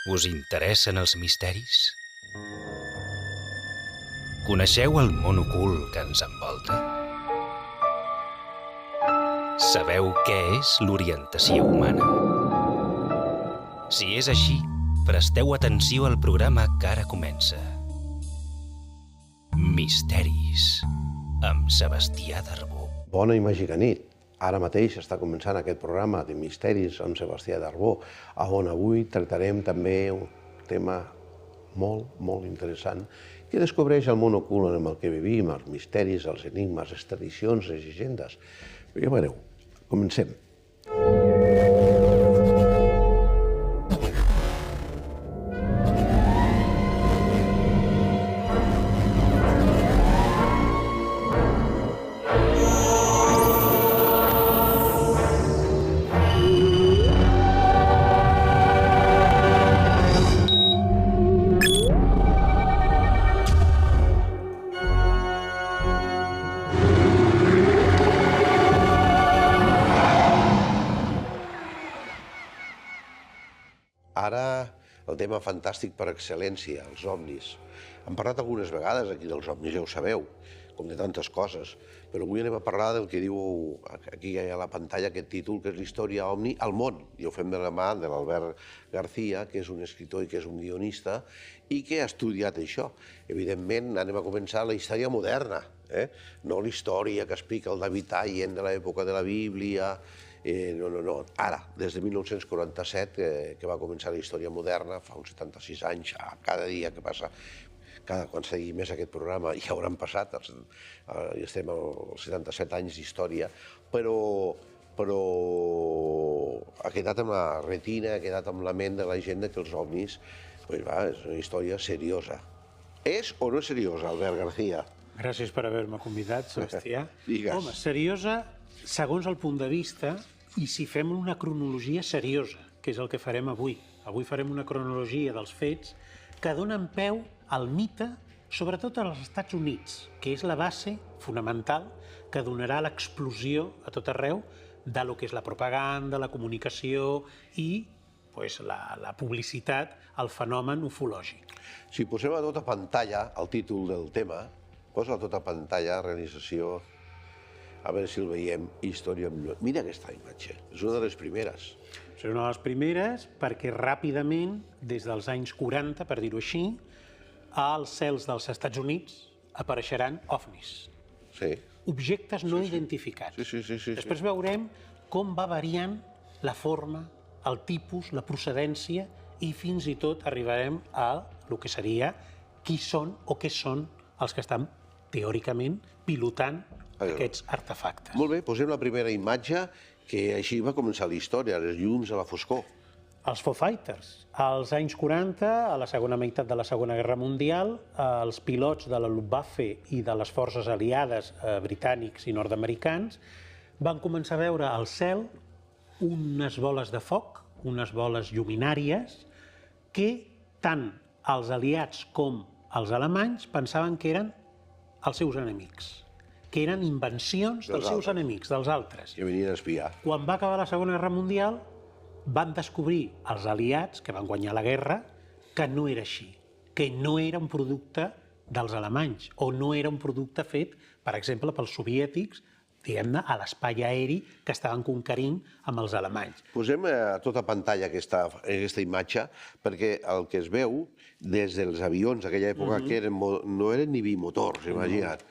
Us interessen els misteris? Coneixeu el món ocult que ens envolta? Sabeu què és l'orientació humana? Si és així, presteu atenció al programa que ara comença. Misteris, amb Sebastià Darbó. Bona i màgica nit. Ara mateix està començant aquest programa de Misteris amb Sebastià Darbó, on avui tractarem també un tema molt interessant que descobreix el món ocult en el que vivim, els misteris, els enigmes, les tradicions, les llegendes. Ja veureu, comencem. Ara, el tema fantàstic per excel·lència, els ovnis. Hem parlat algunes vegades aquí dels ovnis, ja ho sabeu, com de tantes coses, però avui anem a parlar del que diu aquí a la pantalla aquest títol, que és l'història ovni al món. I ho fem de la mà de l'Albert García, que és un escriptor i que és un guionista, i que ha estudiat això. Evidentment, anem a començar la història moderna, no la història que explica el David Allen de l'època de la Bíblia. No. Ara, des de 1947, que va començar la història moderna, fa uns 76 anys, cada dia que passa, quan seguim més aquest programa, ja hauran passat, i estem als 77 anys d'història, però ha quedat amb la retina, ha quedat amb la ment de la gent que els ovnis, és una història seriosa. És o no és seriosa, Albert García? Gràcies per haver-me convidat, Sebastià. Digues. Home, seriosa segons el punt de vista i si fem una cronologia seriosa, que és el que farem avui. Avui farem una cronologia dels fets que donen peu al mite, sobretot als Estats Units, que és la base fonamental que donarà l'explosió a tot arreu de lo que és la propaganda, la comunicació i la publicitat, el fenomen ufològic. Si posem a tota pantalla el títol del tema, posa a tota pantalla realització, a veure si el veiem, història... Mira aquesta imatge, és una de les primeres. És una de les primeres perquè ràpidament, des dels anys 40, per dir-ho així, als cels dels Estats Units apareixeran ovnis. Sí. Objectes no identificats. Sí. Després veurem com va variant la forma, el tipus, la procedència i fins i tot arribarem a el que seria qui són o què són els que estan teòricament pilotant aquests artefactes. Molt bé, posem la primera imatge, que així va començar la història, les llums a la foscor. Els Foo Fighters. Als anys 40, a la segona meitat de la Segona Guerra Mundial, els pilots de la Luftwaffe i de les forces aliades britànics i nord-americans van començar a veure al cel unes boles de foc, unes boles lluminàries, que tant els aliats com els alemanys pensaven que eren els seus enemics, que eren invencions dels seus enemics, dels altres. Que venien a espiar. Quan va acabar la Segona Guerra Mundial, van descobrir els aliats, que van guanyar la guerra, que no era així, que no era un producte dels alemanys, o no era un producte fet, per exemple, pels soviètics, diguem-ne, a l'espai aeri que estaven conquerint amb els alemanys. Posem a tota pantalla aquesta imatge, perquè el que es veu des dels avions d'aquella època que no eren ni bimotors, imagina't.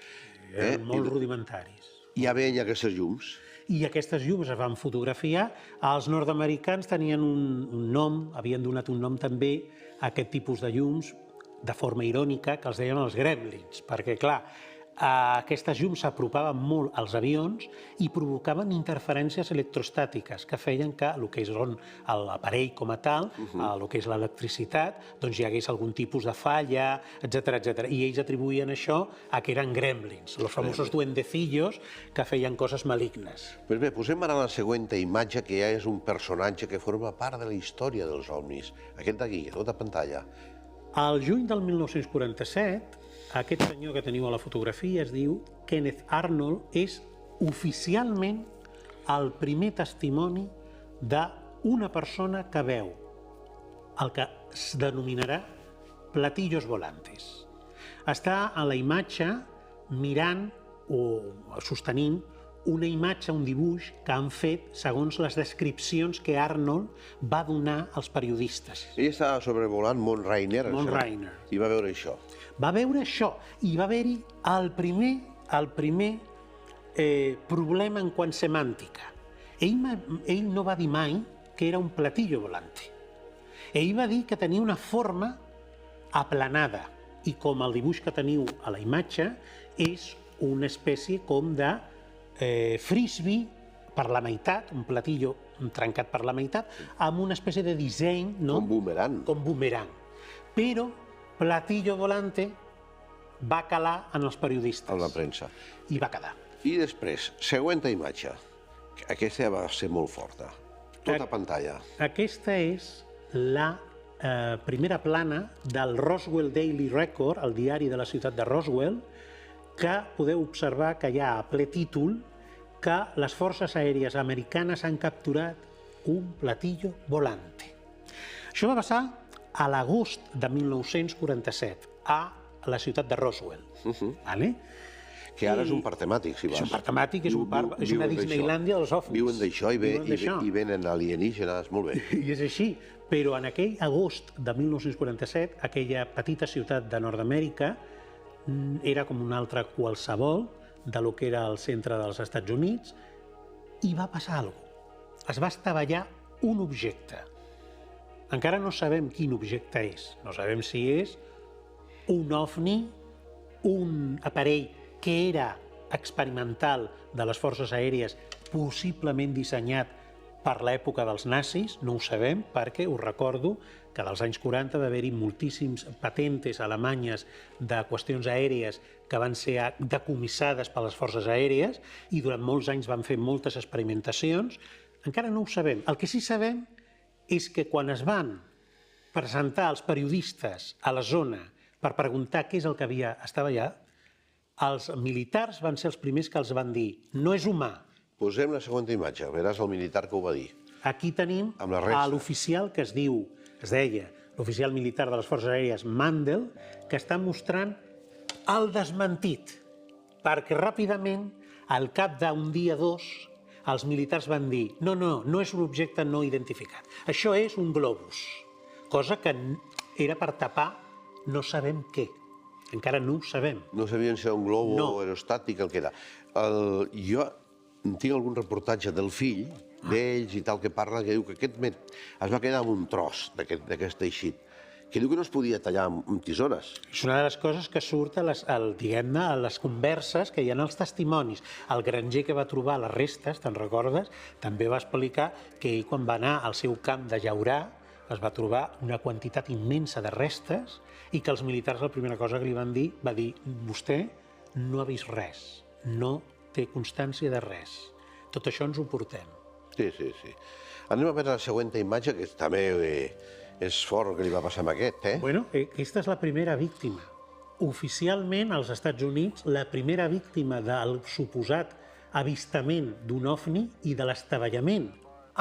Eren molt rudimentaris. Ja veien aquestes llums. I aquestes llums es van fotografiar. Els nord-americans tenien un nom, havien donat un nom també a aquest tipus de llums, de forma irònica, que els deien els gremlins, perquè, clar, aquestes llums s'apropaven molt als avions i provocaven interferències electrostàtiques que feien que el que és l'aparell com a tal, el que és l'electricitat, doncs hi hagués algun tipus de falla, etc. I ells atribuïen això a que eren gremlins, els famosos duendecillos que feien coses malignes. Pues bé, posem ara la següent imatge, que ja és un personatge que forma part de la història dels ovnis. Aquest d'aquí, a tota pantalla. Al juny del 1947, aquest senyor que teniu a la fotografia es diu Kenneth Arnold, és oficialment el primer testimoni d'una persona que veu el que es denominarà platillos volantes. Està a la imatge mirant o sostenint una imatge, un dibuix que han fet segons les descripcions que Arnold va donar als periodistes. Ell estava sobrevolant Mont Rainier. Mont Rainier. I va veure això. Va veure això i va haver-hi el primer problema en quant semàntica. Ell no va dir mai que era un platillo volante. Ell va dir que tenia una forma aplanada i com el dibuix que teniu a la imatge és una espècie com de frisbee per la meitat, un platillo trencat per la meitat, amb una espècie de disseny, no? Com boomerang. Com boomerang. Però platillo volante va calar en els periodistes. En la premsa. I va quedar. I després, següent imatge. Aquesta va ser molt forta. Tota pantalla. Aquesta és la primera plana del Roswell Daily Record, el diari de la ciutat de Roswell, que podeu observar que hi ha a ple títol que les forces aèries americanes han capturat un platillo volante. Això va passar a l'agost de 1947 a la ciutat de Roswell. Vale? Que ara és un parc temàtic, si vas. És un parc temàtic, és una Disneylàndia dels ovnis. Viuen d'això i venen alienígenes, molt bé. I és així, però en aquell agost de 1947, aquella petita ciutat de Nord-amèrica era com una altra qualsevol de lo que era el centre dels Estats Units i va passar alguna cosa. Es va estavellar un objecte. Encara no sabem quin objecte és. No sabem si és un ovni, un aparell que era experimental de les forces aèries, possiblement dissenyat per l'època dels nazis, no ho sabem, perquè us recordo que dels anys 40 va haver-hi moltíssims patentes alemanyes de qüestions aèries que van ser decomissades per les forces aèries i durant molts anys van fer moltes experimentacions. Encara no ho sabem. El que sí sabem és que quan es van presentar els periodistes a la zona per preguntar què és el que havia estavellat, els militars van ser els primers que els van dir no és humà. Posem la següent imatge, veràs el militar que ho va dir. Aquí tenim l'oficial que es deia, l'oficial militar de les forces aèries Mandel, que està mostrant el desmentit, perquè ràpidament, al cap d'un dia o dos, els militars van dir no és un objecte no identificat, això és un globus, cosa que era per tapar no sabem què. Encara no ho sabem. No sabien si era un globo aerostàtic, el que era. Jo tinc algun reportatge del fill d'ells i tal que parla, que diu que aquest es va quedar amb un tros d'aquest teixit, que diu que no es podia tallar amb tisores. És una de les coses que surt a les converses que hi ha als testimonis. El granger que va trobar les restes, te'n recordes, també va explicar que ell quan va anar al seu camp de llaurar es va trobar una quantitat immensa de restes i que els militars la primera cosa que li van dir va dir vostè no ha vist res, no té constància de res. Tot això ens ho portem. Sí. Anem a veure la següent imatge, que també és fort el que li va passar amb aquest, Bueno, aquesta és la primera víctima. Oficialment, als Estats Units, la primera víctima del suposat avistament d'un ovni i de l'estabellament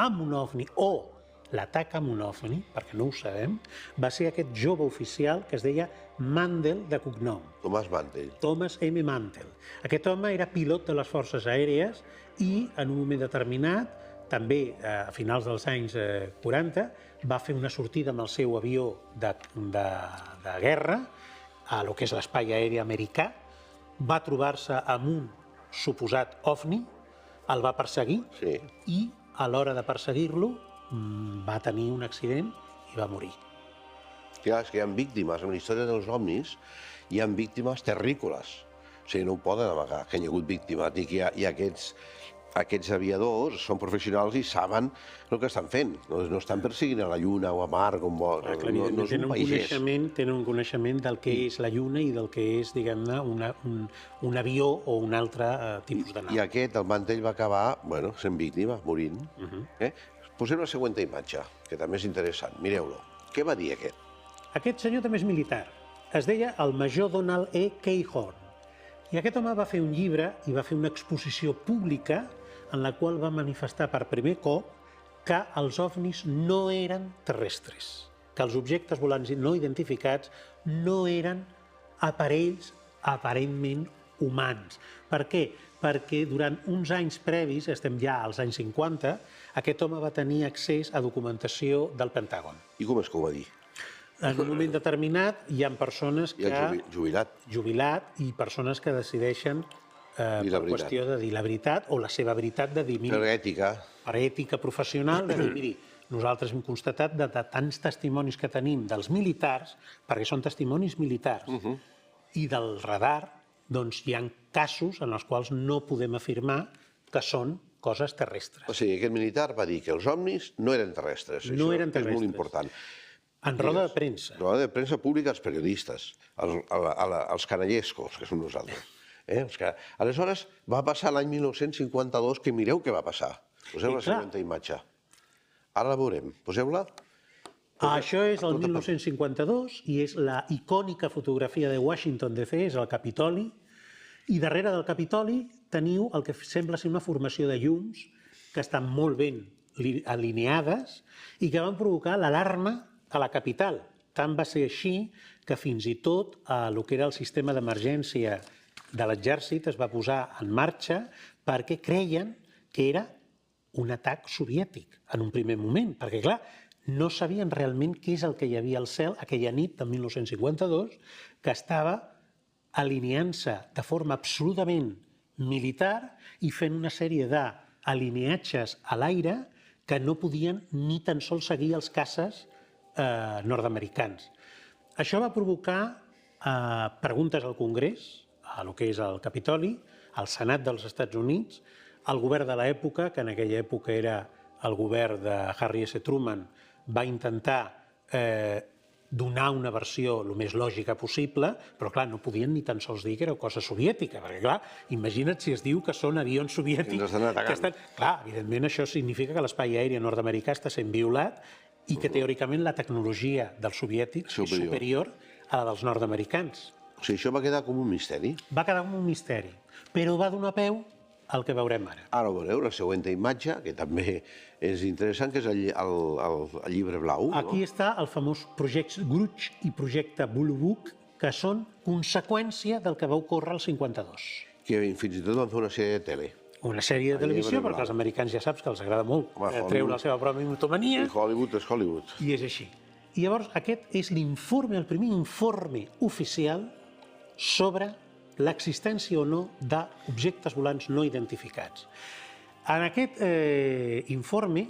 amb un ovni o l'atac amb un ovni, perquè no ho sabem, va ser aquest jove oficial que es deia Mandel de cognom. Thomas Mandel. Thomas M. Mandel. Aquest home era pilot de les forces aèries i en un moment determinat, també a finals dels anys 40, va fer una sortida amb el seu avió de guerra a lo que és l'espai aeri americà, va trobar-se amb un suposat ovni, el va perseguir i a l'hora de perseguir-lo va tenir un accident i va morir. Clar, és que hi ha víctimes, en la història dels ovnis hi ha víctimes terrícoles. O sigui, no ho poden amagar, que hi ha hagut víctimes. I aquests aviadors són professionals i saben el que estan fent. No estan perseguint a la Lluna o a Mar, no és un pagès. Tenen un coneixement del que és la Lluna i del que és, diguem-ne, un avió o un altre tipus de nau. I aquest, el Mantell, va acabar sent víctima, morint. Posem la següent imatge, que també és interessant. Mireu-lo. Què va dir aquest? Aquest senyor també és militar. Es deia el major Donald E. Cahoon. I aquest home va fer un llibre i va fer una exposició pública en la qual va manifestar per primer cop que els ovnis no eren terrestres. que els objectes volants no identificats no eren aparells aparentment humans. Per què? Perquè durant uns anys previs, estem ja als anys 50, aquest home va tenir accés a documentació del Pentàgon. I com és que ho va dir? En un moment determinat hi ha persones que... I el jubilat. Jubilat i persones que decideixen per qüestió de dir la veritat o la seva veritat de dir... Per ètica. Per ètica professional, de dir, miri, nosaltres hem constatat de tants testimonis que tenim dels militars, perquè són testimonis militars, i del radar, doncs hi ha casos en els quals no podem afirmar que són coses terrestres. O sigui, aquest militar va dir que els ovnis no eren terrestres. No eren terrestres. És molt important. En roda de premsa. Roda de premsa pública als periodistes, als canallescos, que són nosaltres. Aleshores, va passar l'any 1952, que mireu què va passar. Poseu la següent imatge. Ara la veurem. Poseu-la. Això és el 1952 i és la icònica fotografia de Washington DC, és el Capitoli, i darrere del Capitoli teniu el que sembla ser una formació de llums que estan molt ben alineades i que van provocar l'alarma a la capital. Tant va ser així que fins i tot el que era el sistema d'emergència de l'exèrcit es va posar en marxa perquè creien que era un atac soviètic en un primer moment, perquè clar, no sabien realment què és el que hi havia al cel aquella nit del 1952, que estava alineant-se de forma absolutament militar i fent una sèrie d'alineatges a l'aire que no podien ni tan sols seguir els caces nord-americans. Això va provocar preguntes al Congrés, a lo que és el Capitoli, al Senat dels Estats Units, el govern de l'època, que en aquella època era el govern de Harry S. Truman, va intentar donar una versió el més lògica possible, però clar, no podien ni tan sols dir que era cosa soviètica, perquè clar, imagina't si es diu que són avions soviètics que estan atacant. Clar, evidentment això significa que l'espai aeri nord-americà està sent violat i que teòricament la tecnologia dels soviètics és superior a la dels nord-americans. O sigui, això va quedar com un misteri. Va quedar com un misteri, però va donar peu al que veurem ara. Ara ho veureu, la següent imatge, que també és interessant, que és el llibre blau. Aquí està el famós projecte Gruig i projecte Blue Book, que són conseqüència del que va ocórrer al 52. Que fins i tot van fer una sèrie de tele. Una sèrie de televisió, perquè els americans ja saps que els agrada molt treure la seva pròpia mitomania. Hollywood és Hollywood. I és així. I llavors aquest és l'informe, el primer informe oficial sobre l'existència o no d'objectes volants no identificats. En aquest informe,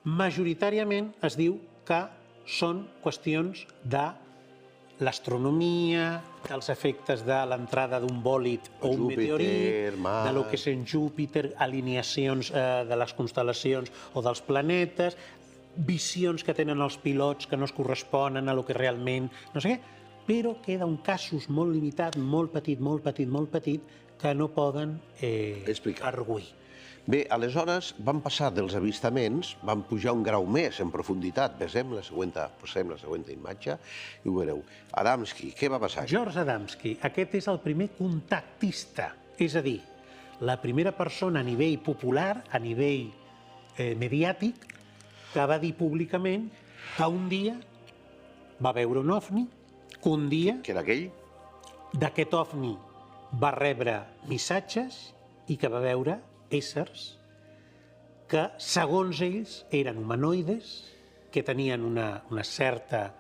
majoritàriament es diu que són qüestions de l'astronomia, dels efectes de l'entrada d'un bòlid o un meteorit, de lo que és en Júpiter, alineacions de les constel·lacions o dels planetes, visions que tenen els pilots que no es corresponen a lo que realment... no sé què, però queda un casos molt limitat, molt petit, que no poden arguir. Bé, aleshores van passar dels avistaments, van pujar un grau més en profunditat. Posem la següent imatge i ho veureu. Adamski, què va passar? George Adamski, aquest és el primer contactista, és a dir, la primera persona a nivell popular, a nivell mediàtic, que va dir públicament que un dia va veure un ovni, que un dia que era aquell? D'aquest ovni va rebre missatges i que va veure éssers que, segons ells, eren humanoides, que tenien una certa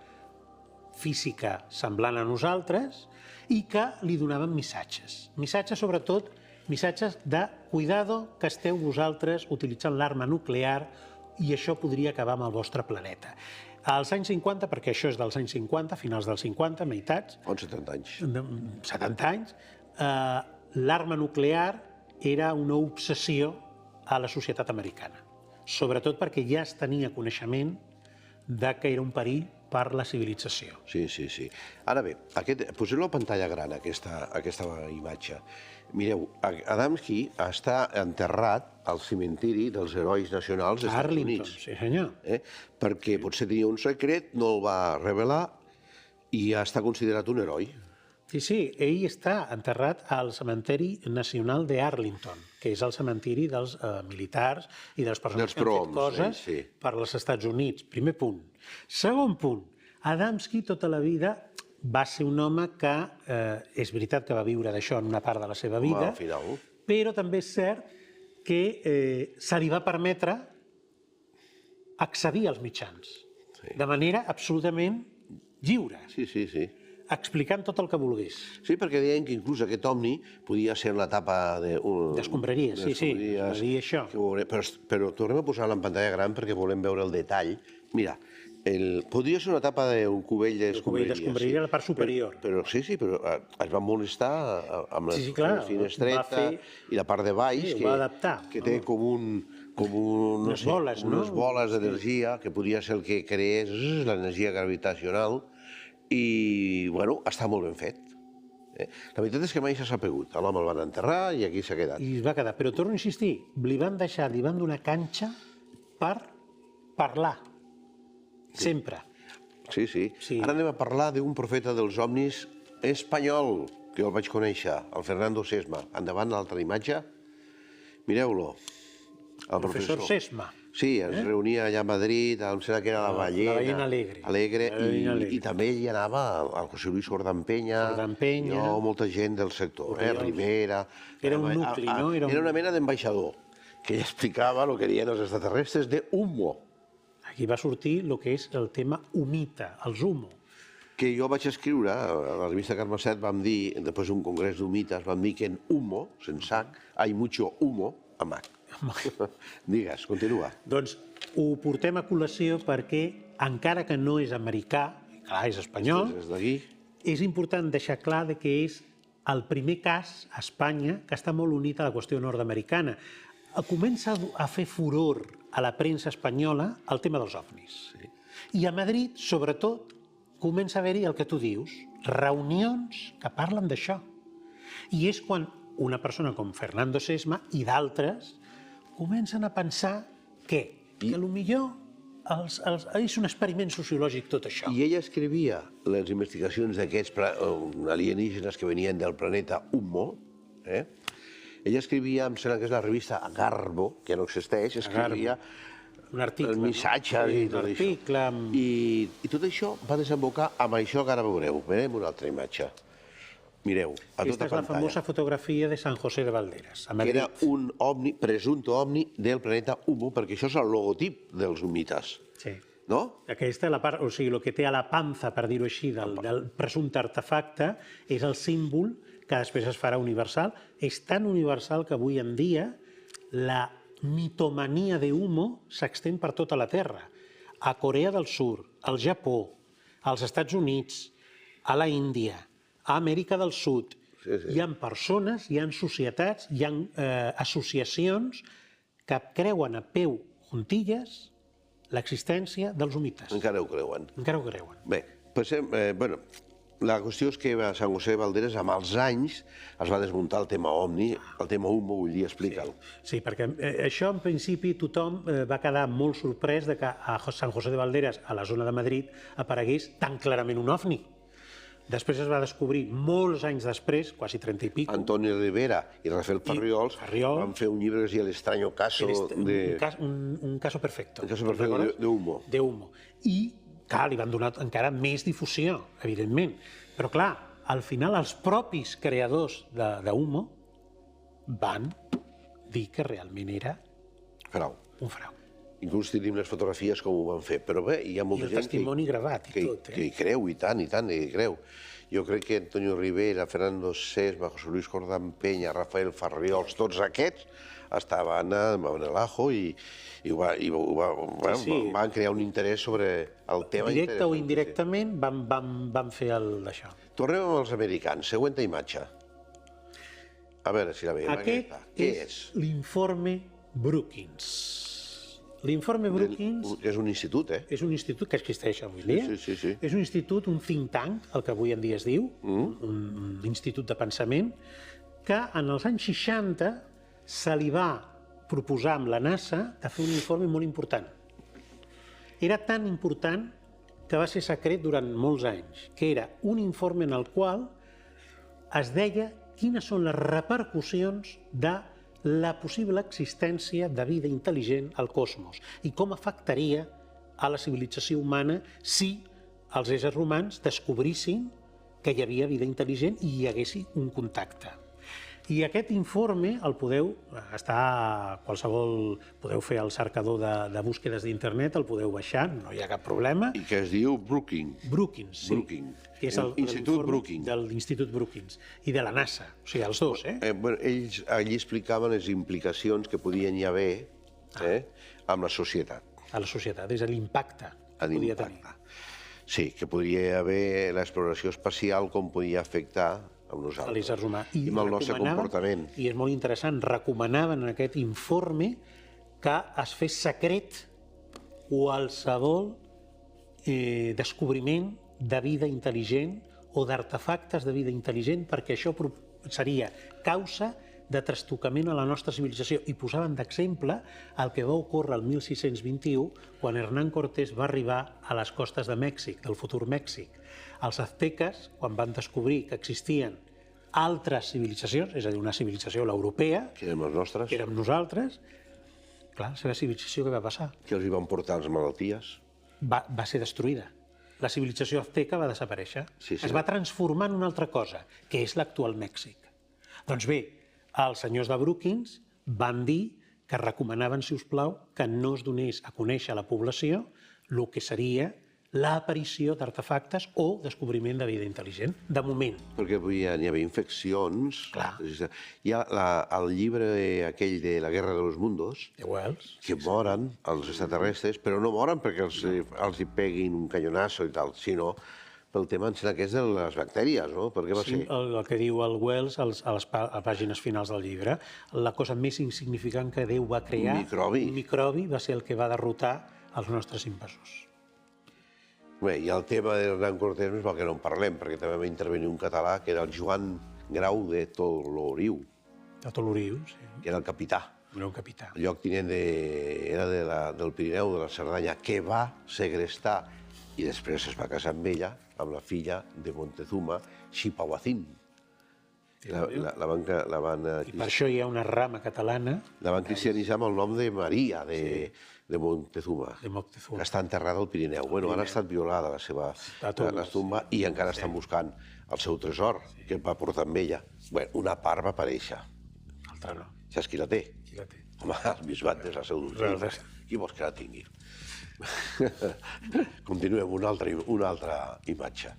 física semblant a nosaltres i que li donaven missatges. Missatges, sobretot, missatges de cuidado que esteu vosaltres utilitzant l'arma nuclear i això podria acabar amb el vostre planeta. Als anys 50, perquè això és dels anys 50, finals dels 50, meitats... 70 anys. 70 anys, l'arma nuclear era una obsessió a la societat americana, sobretot perquè ja es tenia coneixement de que era un perill per la civilització. Sí. Ara bé, poseu-lo a pantalla gran, aquesta imatge. Mireu, Adamski està enterrat al cimentiri dels herois nacionals dels Estats Units. Sí, senyor. Perquè potser tenia un secret, no el va revelar i ja està considerat un heroi. Sí, ell està enterrat al cementeri nacional d'Arlington, que és el cementiri dels militars i de les persones que han fet coses per als Estats Units. Primer punt. Segon punt, Adamski tota la vida va ser un home que, és veritat que va viure d'això en una part de la seva vida, però també és cert que se li va permetre accedir als mitjans de manera absolutament lliure. Sí. Explicant tot el que volgués. Sí, perquè deien que inclús aquest Omni podia ser una etapa d'escombraries, sí, va dir això. Però tornem a posar-la en pantalla gran perquè volem veure el detall. Mira, podria ser una etapa d'un cubell d'escombraries. D'escombraria a la part superior. Però però es va molestar amb la finestreta i la part de baix, que té com unes boles d'energia, que podria ser el que creés l'energia gravitacional, i, bueno, està molt ben fet. La veritat és que mai s'ha sapegut. L'home el van enterrar i aquí s'ha quedat. I es va quedar. Però torno a insistir, li van donar canxa per parlar. Sempre. Sí. Ara anem a parlar d'un profeta dels ovnis espanyol, que jo el vaig conèixer, el Fernando Sesma. Endavant, l'altra imatge. Mireu-lo. El professor Sesma. Sí, es reunia allà a Madrid, em sembla que era la Ballena Alegre, i també hi anava el José Luis Ordampenya, molta gent del sector, Rivera... Era un nucli, no? Era una mena d'ambaixador, que ell explicava el que deien els extraterrestres de humo. Aquí va sortir el que és el tema humita, els humo. Que jo vaig escriure, a la revista Carme Set vam dir, després d'un congrés d'humites, vam dir que en humo, sense H, hay mucho humo, amb H. Digues, continua. Doncs ho portem a col·lació perquè, encara que no és americà, clar, és espanyol, és important deixar clar que és el primer cas a Espanya que està molt unit a la qüestió nord-americana. Comença a fer furor a la premsa espanyola el tema dels ovnis. I a Madrid, sobretot, comença a haver-hi el que tu dius, reunions que parlen d'això. I és quan una persona com Fernando Sesma i d'altres comencen a pensar que potser és un experiment sociològic tot això. I ella escrivia les investigacions d'aquests alienígenes que venien del planeta Humo. Ella escrivia, em sembla que és la revista Garbo, que no existeix, escrivia el missatge i tot això. I tot això va desembocar amb això que ara veureu. Veurem una altra imatge. Mireu, a tota pantalla. Aquesta és la famosa fotografia de San José de Valderas, a Madrid. Que era un ovni, presumpte ovni del planeta Humo, perquè això és el logotip dels humites. Sí. No? Aquesta, o sigui, el que té a la panza, per dir-ho així, del presumpte artefacte, és el símbol que després es farà universal. És tan universal que avui en dia la mitomania de Humo s'extén per tota la Terra. A Corea del Sud, al Japó, als Estats Units, a la Índia, a Amèrica del Sud. Hi ha persones, hi ha societats, hi ha associacions que creuen a peu juntilles l'existència dels humites. Encara ho creuen. Encara ho creuen. Bé, passem... La qüestió és que a Sant José de Valderes, amb els anys, es va desmuntar el tema ovni, el tema humo, vull dir, explica'l. Sí, perquè això, en principi, tothom va quedar molt sorprès de que a Sant José de Valderes, a la zona de Madrid, aparegués tan clarament un ovni. Després es va descobrir, molts anys després, quasi 30 i pico... Antoni Rivera i Rafael Farriols van fer un llibre que es deia El extraño caso de... Un caso perfecto. Un caso perfecto de humo. De humo. I, clar, li van donar encara més difusió, evidentment. Però, clar, al final els propis creadors de humo van dir que realment era un frau. Inclús tenim les fotografies com ho van fer, però bé, hi ha molta gent... I el testimoni gravat i tot, que hi creu, i tant, hi creu. Jo crec que Antonio Rivera, Fernando Sesma, José Luis Cordampenya, Rafael Farriols, tots aquests estaven en el ajo i van crear un interès sobre el tema. Directe o indirectament van fer d'això. Tornem amb els americans. Següent imatge. A veure si la veiem. Aquest és l'informe Brookings. L'informe Brookings... És un institut, És un institut que existeix avui dia. Sí. És un institut, un think tank, el que avui en dia es diu, un institut de pensament, que en els anys 60 se li va proposar amb la NASA de fer un informe molt important. Era tan important que va ser secret durant molts anys, que era un informe en el qual es deia quines són les repercussions de la possible existència de vida intel·ligent al cosmos i com afectaria a la civilització humana si els éssers humans descobrissin que hi havia vida intel·ligent i hi hagués un contacte. I aquest informe el podeu podeu fer el cercador de búsquedes d'internet, el podeu baixar, no hi ha cap problema. I que es diu Brookings. Brookings, sí. Que és l'Institut Brookings. De l'Institut Brookings i de la NASA, o sigui, els dos, Ells allí explicaven les implicacions que podien hi haver amb la societat. A la societat, és l'impacte que podia tenir. Sí, que podria haver l'exploració espacial com podia afectar a nosaltres. A l'ésser humà. I amb el nostre comportament. I és molt interessant, recomanaven en aquest informe que es fes secret qualsevol descobriment de vida intel·ligent o d'artefactes de vida intel·ligent, perquè això seria causa de trastocament a la nostra civilització. I posaven d'exemple el que va ocórrer el 1621 quan Hernán Cortés va arribar a les costes de Mèxic, del futur Mèxic. Els azteques, quan van descobrir que existien altres civilitzacions, és a dir, una civilització l'europea, que érem els nostres, que érem nosaltres, clar, la seva civilització què va passar? Que els hi van portar les malalties. Va ser destruïda. La civilització azteca va desaparèixer. Es va transformar en una altra cosa, que és l'actual Mèxic. Doncs bé, els senyors de Brookings van dir que recomanaven, si us plau, que no es donés a conèixer a la població el que seria l'aparició d'artefactes o descobriment de vida intel·ligent, de moment. Perquè hi havia infeccions. Clar. Hi ha el llibre aquell de La guerra de los mundos, De Wells. que moren els extraterrestres, però no moren perquè els hi peguin un canyonasso i tal, sinó pel tema que és de les bactèries, no? Per què va ser? El que diu el Wells a les pàgines finals del llibre, la cosa més insignificant que Déu va crear, un microbi, va ser el que va derrotar els nostres invasors. Bé, i el tema d'Hernán Cortés és el que no en parlem, perquè també va intervenir un català que era el Joan Grau de Toloriu. De Toloriu, sí. Que era el capità. Era un capità. El lloctinent era del Pirineu, de la Cerdanya, que va segrestar i després es va casar amb ella, amb la filla de Montezuma, Xipahuacín. I per això hi ha una rama catalana. La van cristianitzar amb el nom de Maria, de Montezuma, que està enterrada al Pirineu. Bueno, ara ha estat violada la seva tomba i encara estan buscant el seu tresor, que va portar amb ella. Bé, una part va aparèixer. L'altra no. Saps qui la té? Qui la té? Home, el bisbat és la seu d'Urgell. Qui vols que la tingui? Continuem, una altra imatge.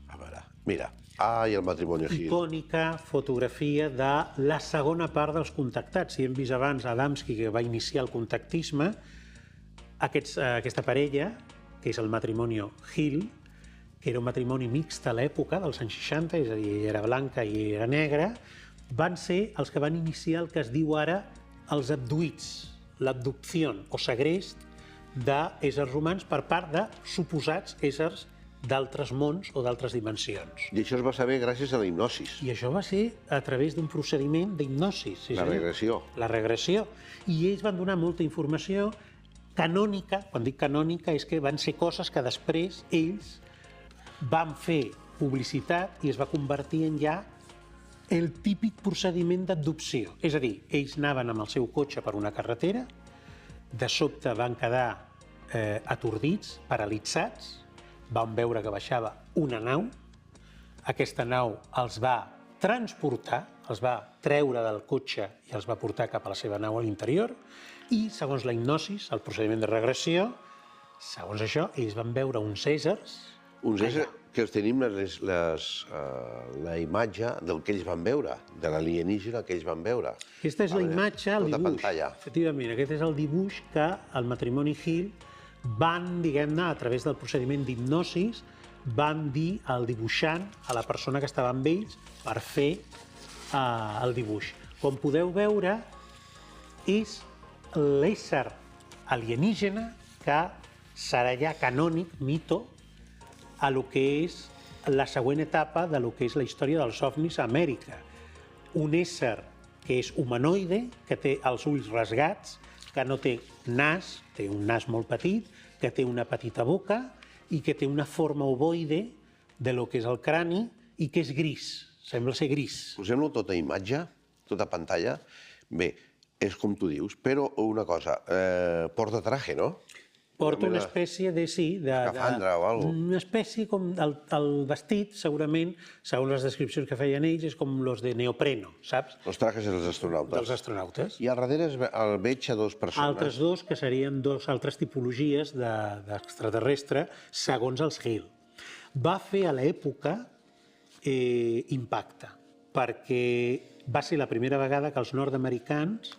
A veure, mira. I el matrimoni Hill. Icònica fotografia de la segona part dels contactats. Si hem vist abans Adamski, que va iniciar el contactisme, aquesta parella, que és el matrimoni Hill, que era un matrimoni mixt a l'època dels anys 60, és a dir, era blanca i era negra, van ser els que van iniciar el que es diu ara els abduïts, l'abducció o segrest d'éssers humans per part de suposats éssers d'altres mons o d'altres dimensions. I això es va saber gràcies a la hipnosis. I això va ser a través d'un procediment d'hipnosis. La regressió. La regressió. I ells van donar molta informació canònica. Quan dic canònica és que van ser coses que després ells van fer publicitat i es va convertir en ja el típic procediment d'adopció. És a dir, ells anaven amb el seu cotxe per una carretera, de sobte van quedar atordits, paralitzats, van veure que baixava una nau, aquesta nau els va transportar, els va treure del cotxe i els va portar cap a la seva nau a l'interior i, segons la hipnosis, el procediment de regressió, segons això, ells van veure uns éssers... Uns éssers que tenim la imatge del que ells van veure, de l'alienígena que ells van veure. Aquesta és la imatge, el dibuix. Efectivament, aquest és el dibuix que el matrimoni Hill van, diguem-ne, a través del procediment d'hipnosis, van dir al dibuixant, a la persona que estava amb ells, per fer el dibuix. Com podeu veure, és l'ésser alienígena que serà ja canònic, mito, a lo que és la següent etapa de lo que és la història dels ovnis a Amèrica. Un ésser que és humanoide, que té els ulls rasgats, que no té nas, té un nas molt petit, que té una petita boca i que té una forma ovoide de lo que és el crani i que és gris. sembla ser gris. Posem-lo tota imatge, tota pantalla. Bé, és com tu dius, però una cosa, porta traje, no? Porta una espècie de, sí, escafandra o alguna cosa. una espècie com el vestit, segurament, segons les descripcions que feien ells, és com los de neopreno, saps? Els trajes dels astronautes. Dels astronautes. I al darrere el veig a dos persones. Altres dos, que serien dos altres tipologies d'extraterrestre, segons els Hill. Va fer a l'època impacte, perquè va ser la primera vegada que els nord-americans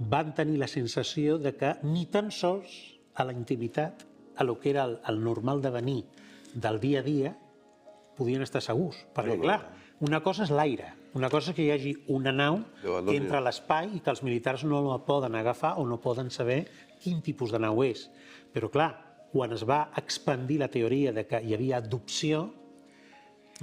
van tenir la sensació de que ni tan sols a la intimitat, a lo que era el normal devenir del dia a dia, podien estar segurs. Perquè, clar, una cosa és l'aire, una cosa és que hi hagi una nau que entra a l'espai i que els militars no la poden agafar o no poden saber quin tipus de nau és. Però, clar, quan es va expandir la teoria de que hi havia adopció,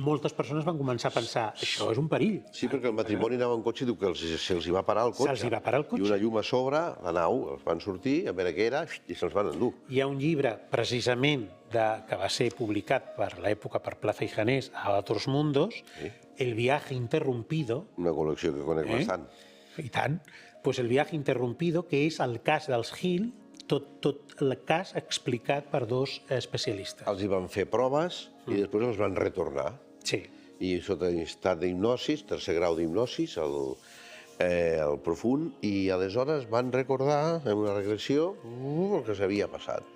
moltes persones van començar a pensar això és un perill. Sí, perquè el matrimoni anava en cotxe i diu que se'ls hi va parar el cotxe. Se'ls hi va parar el cotxe. I una llum a sobre, la nau, els van sortir, a veure què era, i se'ls van endur. Hi ha un llibre, precisament, que va ser publicat per l'època per Plaza i Janés a Otros Mundos, El viaje interrumpido. Una col·lecció que conec bastant. I tant. Pues El viaje interrumpido, que és el cas dels Hill, tot el cas explicat per dos especialistes. Els hi van fer proves i després els van retornar. Sí. I sota estat d'hipnosis, tercer grau d'hipnosis, el profund, i aleshores van recordar en una regressió el que s'havia passat.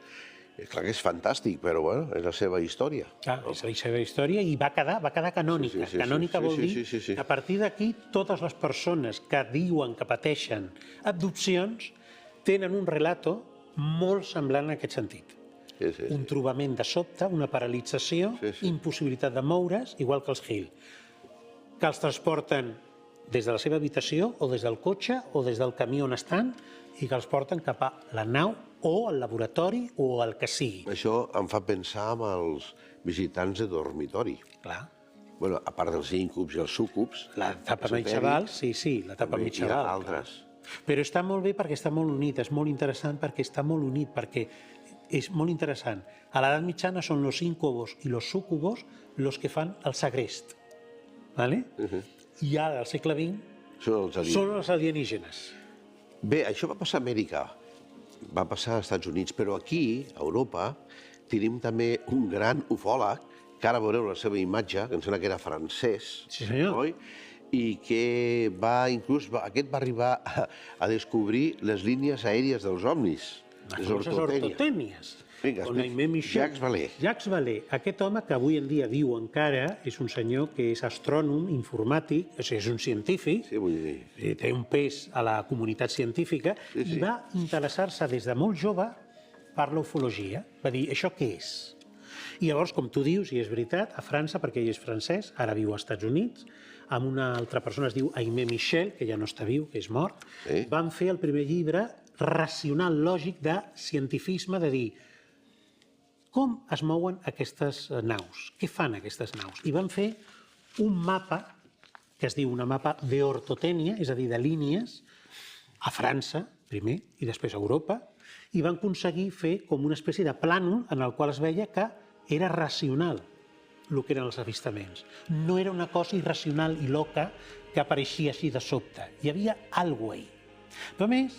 És clar que és fantàstic, però bueno, és la seva història. Clar, és la seva història i va quedar canònica. Canònica vol dir que a partir d'aquí totes les persones que diuen que pateixen adopcions tenen un relato molt semblant en aquest sentit. Un trobament de sobte, una paralització, impossibilitat de moure's, igual que els Hill, que els transporten des de la seva habitació o des del cotxe o des del camió on estan i que els porten cap a la nau o al laboratori o al que sigui. Això em fa pensar en els visitants de dormitori. Clar. Bueno, a part dels íncubs i els súcubs. L'etapa medieval, sí, l'etapa medieval. Hi ha altres. Però està molt bé perquè està molt unit, és molt interessant perquè està molt unit, perquè és molt interessant. A l'edat mitjana són los íncubos i los súcubos los que fan el segrest. I ara, al segle XX, són els alienígenes. Bé, això va passar a Amèrica, va passar als Estats Units, però aquí, a Europa, tenim també un gran ufòleg, que ara veureu la seva imatge, que em sembla que era francès, oi? I que aquest va arribar a descobrir les línies aèries dels ovnis. Les ortotènies. Jacques Vallée. Jacques Vallée, aquest home que avui en dia diu encara, és un senyor que és astrònom, informàtic, és un científic, té un pes a la comunitat científica, i va interessar-se des de molt jove per l'ufologia. Va dir, això què és? I llavors, com tu dius, i és veritat, a França, perquè ell és francès, ara viu als Estats Units, amb una altra persona es diu Aimé Michel, que ja no està viu, que és mort, van fer el primer llibre racional, lògic, de cientifisme, de dir com es mouen aquestes naus, què fan aquestes naus. I van fer un mapa, que es diu una mapa d'ortotènia, és a dir, de línies, a França, primer, i després a Europa, i van aconseguir fer com una espècie de plànol en el qual es veia que era racional el que eren els avistaments. No era una cosa irracional i loca que apareixia així de sobte. Hi havia alguna cosa ahí. Però a més,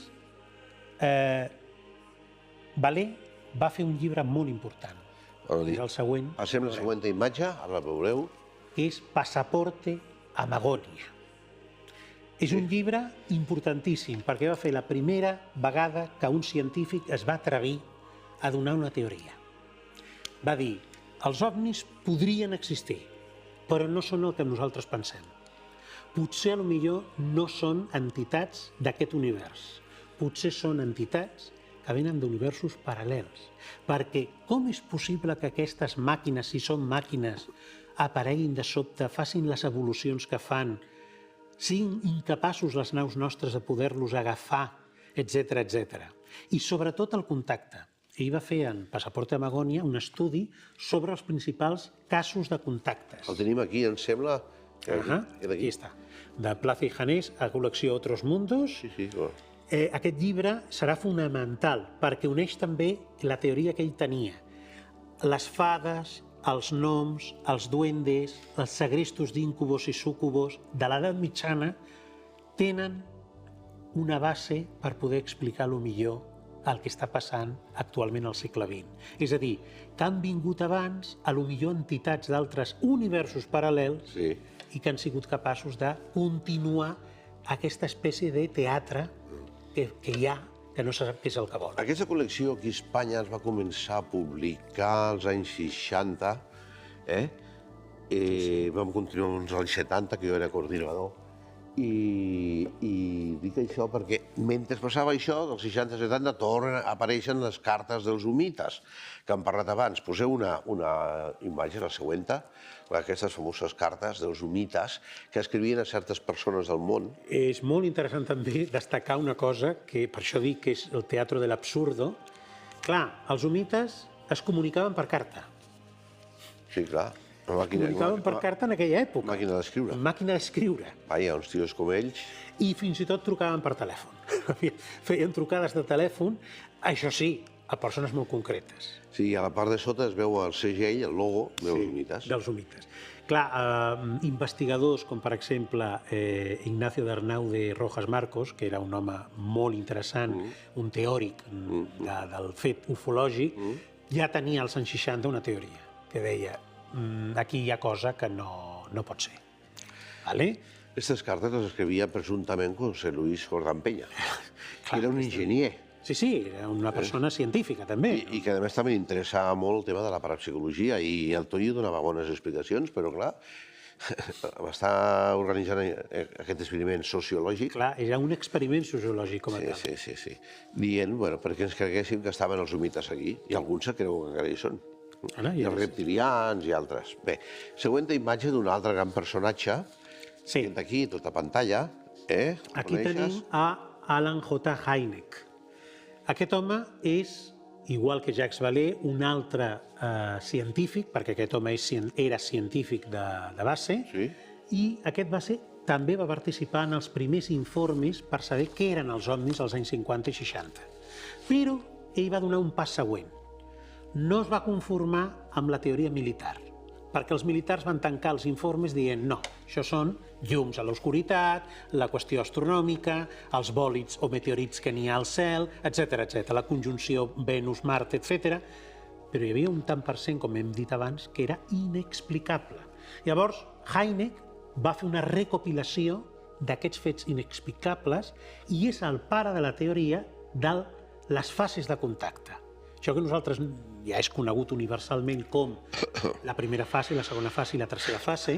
Vallée va fer un llibre molt important. És el següent. Passem la següent imatge, ara la veureu. Que és Passaporte a Magonia. És un llibre importantíssim perquè va fer la primera vegada que un científic es va atrevir a donar una teoria. Va dir, els ovnis podrien existir, però no són el que nosaltres pensem. Potser, potser no són entitats d'aquest univers. Potser són entitats que venen d'universos paral·lels. Perquè com és possible que aquestes màquines, si són màquines, apareguin de sobte, facin les evolucions que fan, siguin incapaços les naus nostres de poder-los agafar, etc etc. I sobretot el contacte. Ell va fer en Passaporte a Magonia un estudi sobre els principals casos de contactes. El tenim aquí, em sembla. Aquí està. De Plaza i Janés, a col·lecció Otros Mundos. Aquest llibre serà fonamental perquè uneix també la teoria que ell tenia. Les fades els noms, els duendes, els segrestos d'incubos i súcubos de l'edat mitjana tenen una base per poder explicar millor el que està passant actualment al segle XX. És a dir, que han vingut abans, millor entitats d'altres universos paral·lels i que han sigut capaços de continuar aquesta espècie de teatre que hi ha, que no se sap què és el que vol. Aquesta col·lecció aquí a Espanya es va començar a publicar als anys 60, vam continuar uns anys 70, que jo era coordinador, i dic això perquè mentre passava això, dels 60-70, tornen a aparèixer les cartes dels humites, que hem parlat abans. Poseu una imatge, la següent, aquestes famoses cartes dels humites que escrivien a certes persones del món. És molt interessant també destacar una cosa, que per això dic que és el teatre de l'absurdo. Clar, els humites es comunicaven per carta. Sí, clar. Es comunicaven per carta en aquella època. Màquina d'escriure. Màquina d'escriure. Vaja, uns tios com ells. I fins i tot trucaven per telèfon. Feien trucades de telèfon, això sí, a persones molt concretes. Sí, a la part de sota es veu el segell, el logo dels humites. Dels humites. Clar, investigadors com per exemple Ignacio d'Arnau de Rojas Marcos, que era un home molt interessant, un teòric del fet ufològic, ja tenia als anys 60 una teoria que deia aquí hi ha cosa que no pot ser. Aquestes cartes les escrivia presumptament José Luis Jordán Peña, que era un enginyer. Sí, era una persona científica, també. I que, a més, també interessava molt el tema de la parapsicologia, i el Toyo donava bones explicacions, però, clar, va estar organitzant aquest experiment sociològic. Clar, era un experiment sociològic com a tal. Sí. Dient, perquè ens creguéssim que estaven els humites aquí, i alguns se creuen que encara hi són. I els reptilians i altres. Bé, següent imatge d'un altre gran personatge, d'aquí, tota pantalla. Aquí tenim a Alan J. Hynek. Aquest home és, igual que Jacques Vallée, un altre científic, perquè aquest home era científic de base, i aquest base també va participar en els primers informes per saber què eren els ovnis als anys 50 i 60. Però ell va donar un pas següent. No es va conformar amb la teoria militar, perquè els militars van tancar els informes dient no, això són llums a l'oscuritat, la qüestió astronòmica, els bòlids o meteorits que n'hi ha al cel, etc., la conjunció Venus-Mart, etc. Però hi havia un tant per cent, com hem dit abans, que era inexplicable. Llavors, Hynek va fer una recopilació d'aquests fets inexplicables i és el pare de la teoria de les fases de contacte. Això que nosaltres ja és conegut universalment com la primera fase, la segona fase i la tercera fase,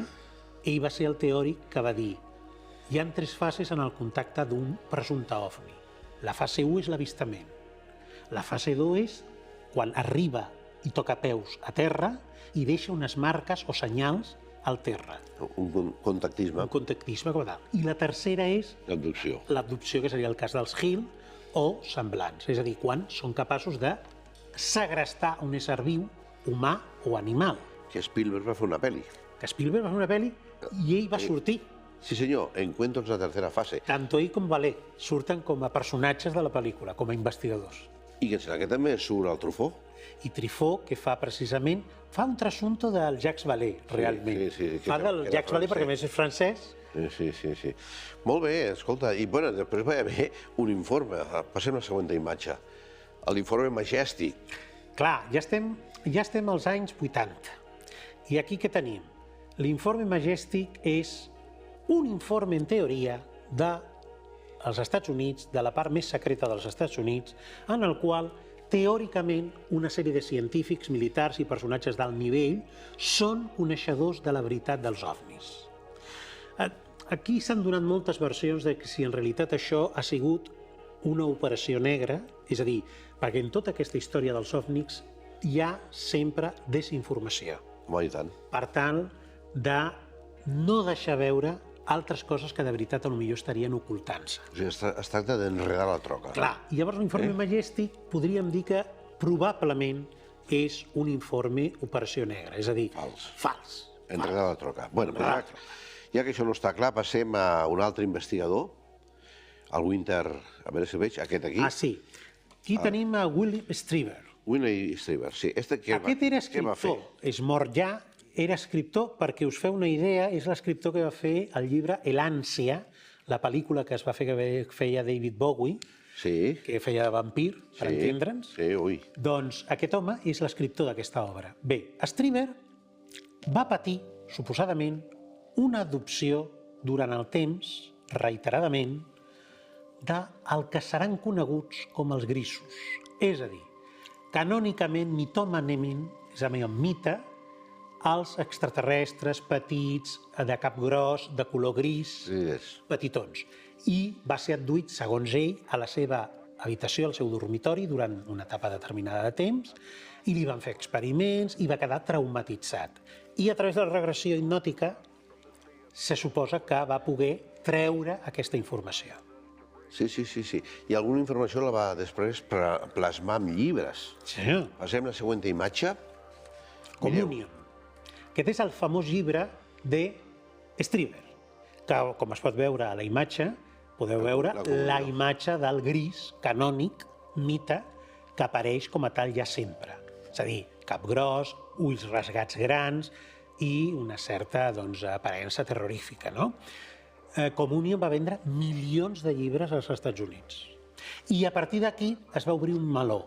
ell va ser el teòric que va dir hi ha 3 fases en el contacte d'un presumpte ovni. La fase 1 és l'avistament. La fase 2 és quan arriba i toca peus a terra i deixa unes marques o senyals al terra. Un contactisme. Un contactisme com a tal. I la tercera és l'abducció. L'abducció, que seria el cas dels Hill, o semblants. És a dir, quan són capaços de segrestar un ésser viu, humà o animal. Que Spielberg va fer una pel·li. I ell va sortir. Sí, senyor, Encuentros en la tercera fase. Tant ell com Vallée surten com a personatges de la pel·lícula, com a investigadors. I que em sembla que també surt el Truffaut. I Truffaut, que fa precisament, fa un trasunto del Jacques Vallée, realment. Fa del Jacques Vallée perquè a més és francès. Sí. Molt bé, escolta, i després va haver un informe. Passem a la següent imatge. L'informe Majestic. Clar, ja estem als anys 80. I aquí què tenim? L'informe Majestic és un informe, en teoria, dels Estats Units, de la part més secreta dels Estats Units, en el qual, teòricament, una sèrie de científics, militars i personatges d'alt nivell són coneixedors de la veritat dels ovnis. Aquí s'han donat moltes versions de si en realitat això ha sigut una operació negra, és a dir, perquè en tota aquesta història dels ovnis hi ha sempre desinformació. Home, i tant. Per tant, de no deixar veure altres coses que de veritat potser estarien ocultant-se. O sigui, es tracta d'enredar la troca. Clar, i llavors l'informe Majestic podríem dir que probablement és un informe operació negra, és a dir, fals. Enredar la troca. Bueno, ja que això no està clar, passem a un altre investigador, el Winter, a veure si veig, aquest aquí. Sí. Aquí tenim a William Strieber. Winnie Striver, sí. Aquest era escriptor, és mort ja, era escriptor, perquè us feu una idea, és l'escriptor que va fer el llibre El Ànsia, la pel·lícula que es va fer que feia David Bowie, Sí, que feia de vampir, per entendre'ns. sí, ui. Doncs aquest home és l'escriptor d'aquesta obra. Bé, Striver va patir, suposadament, una adopció durant el temps, reiteradament, del que seran coneguts com els grisos. És a dir, canònicament, mitòmanament, és a dir, en mite, els extraterrestres petits, de cap gros, de color gris, petitons. I va ser adduït, segons ell, a la seva habitació, al seu dormitori, durant una etapa determinada de temps, i li van fer experiments i va quedar traumatitzat. I a través de la regressió hipnòtica se suposa que va poder treure aquesta informació. Sí. I alguna informació la va després plasmar en llibres. Sí. Passem la següent imatge. Communion. Aquest és el famós llibre de Striver, que, com es pot veure a la imatge, podeu veure la imatge del gris canònic, mite, que apareix com a tal ja sempre. És a dir, cap gros, ulls rasgats grans i una certa aparença terrorífica, no? Communion va vendre milions de llibres als Estats Units. I a partir d'aquí es va obrir un meló.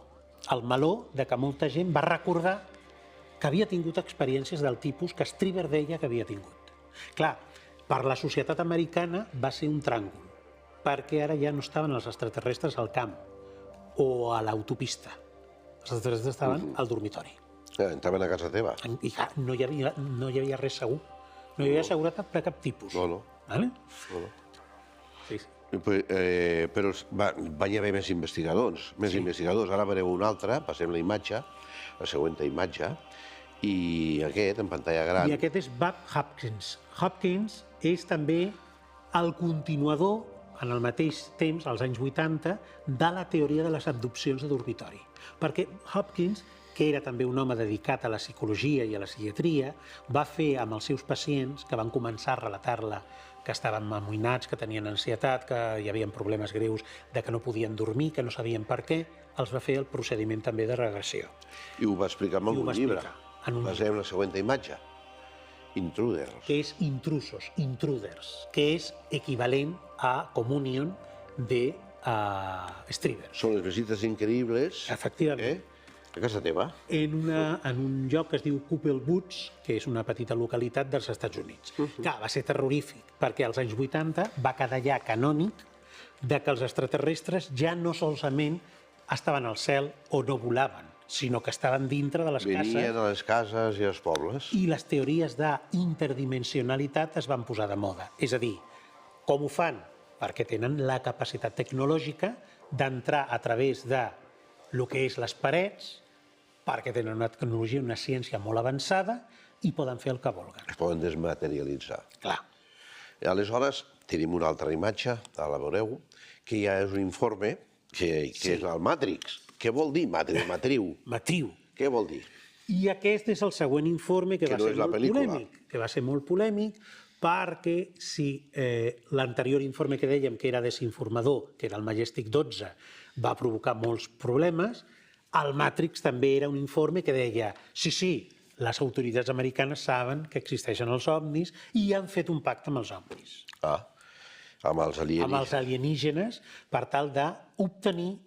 El meló de que molta gent va recordar que havia tingut experiències del tipus que Striver deia que havia tingut. Clar, per la societat americana va ser un tràngol, perquè ara ja no estaven els extraterrestres al camp o a l'autopista. Els extraterrestres estaven al dormitori. Entraven a casa teva. I clar, no hi havia res segur. No hi havia seguretat de cap tipus. No. Vale? Sí. Però van hi haver més investigadors. Ara veureu una altra, passem la imatge, la següent imatge, i aquest, en pantalla gran... I aquest és Bob Hopkins. Hopkins és també el continuador, en el mateix temps, als anys 80, de la teoria de les abduccions de dormitori. Perquè Hopkins, que era també un home dedicat a la psicologia i a la psiquiatria, va fer amb els seus pacients, que van començar a relatar-la, que estaven amoïnats, que tenien ansietat, que hi havia problemes greus, de que no podien dormir, que no sabien per què, els va fer el procediment també de regressió. I ho va explicar en un llibre. Passem la següent imatge. Intruders. Que és intrusos, intruders, que és equivalent a Communion de Striver. Són les visites increïbles. Efectivament. A casa teva. En un lloc que es diu Couple Woods, que és una petita localitat dels Estats Units. Clar, va ser terrorífic, perquè als anys 80 va quedar ja canònic de que els extraterrestres ja no solament estaven al cel o no volaven, sinó que estaven dintre de les cases. Venien a les cases i als pobles. I les teories d'interdimensionalitat es van posar de moda. És a dir, com ho fan? Perquè tenen la capacitat tecnològica d'entrar a través de el que és les parets, perquè tenen una tecnologia, una ciència molt avançada i poden fer el que vulguin. Es poden desmaterialitzar. Clar. Aleshores, tenim una altra imatge, la veureu, que ja és un informe, que és el Matrix. Què vol dir Matriu? Matriu. Què vol dir? I aquest és el següent informe que va ser molt polèmic. Que va ser molt polèmic perquè si l'anterior informe que dèiem que era desinformador, que era el Majestic 12, va provocar molts problemes, el Matrix també era un informe que deia sí, les autoritats americanes saben que existeixen els ovnis i han fet un pacte amb els ovnis. Amb els alienígenes. Amb els alienígenes, per tal d'obtenir,